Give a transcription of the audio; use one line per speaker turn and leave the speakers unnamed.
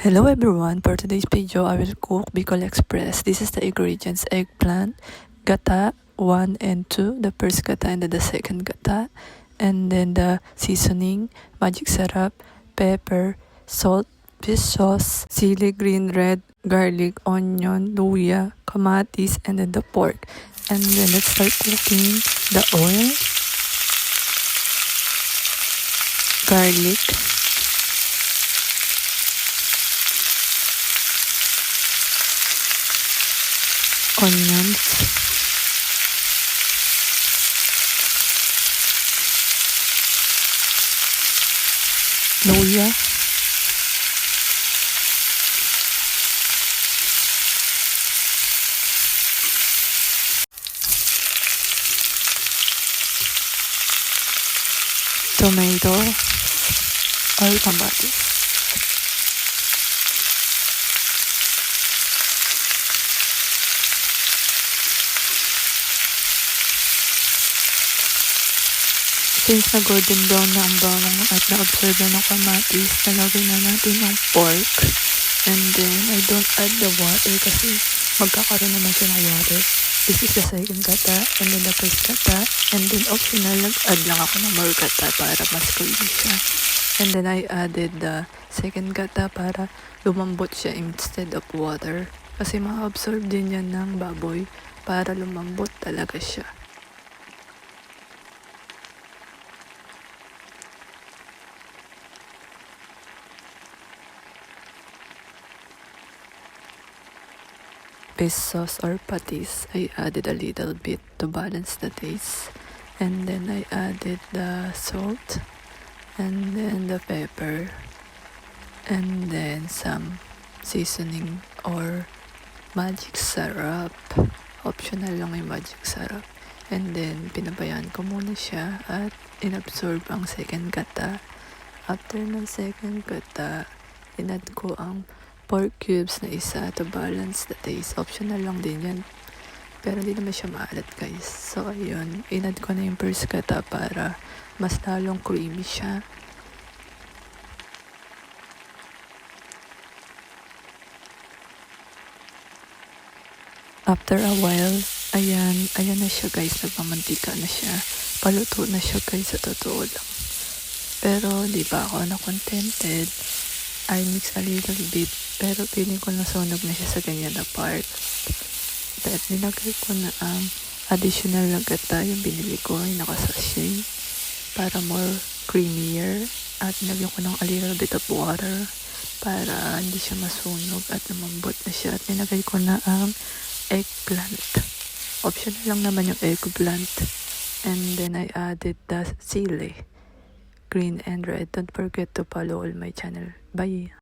Hello everyone, for today's video I will cook Bicol Express. This is the ingredients: eggplant, gata 1 and 2, the first gata and then the second gata, and then the seasoning, magic syrup, pepper, salt, fish sauce, sili, green, red, garlic, onion, luya, kamatis, and then the pork. And then let's start cooking the oil, garlic, onions, luya, tomato, or kamatis. Since na golden brown na ang bawang at na-absorb na ng kamatis, nalagay na natin ang pork. And then, I don't add the water kasi magkakaroon naman siya ng water. This is the second gata, and then the first gata, and then optional, nag-add lang ako ng more gata para mas creamy siya. And then I added the second gata para lumambot siya instead of water. Kasi ma-absorb din yan ng baboy para lumambot talaga siya. Fish sauce or patis, I added a little bit to balance the taste. And then I added the salt, and then the pepper, and then some seasoning or magic syrup. Optional lang yung magic syrup. And then pinabayaan ko muna siya at inabsorb ang second gata. After ng second gata, inad ko ang pork cubes na isa to balance the taste. Optional lang din yan. Pero hindi naman siya maalat, guys. So, ayun. Inad ko na yung first gata para mas lalong creamy siya. After a while, ayan na siya, guys. Nagmamantika na siya. Paluto na siya, guys, sa totoo lang. Pero, di ba ako na-contented? I mix a little bit, pero feeling ko nasunog na siya sa ganyan na part. At nilagay ko na ang additional na gata, yung binili ko ay nakasachet para more creamier. At nilagyan ko ng a little bit of water para hindi siya masunog at lumambot na siya. At nilagay ko na ang eggplant. Optional lang naman yung eggplant. And then I added the sili, green and red. Don't forget to follow all my channel. Bye!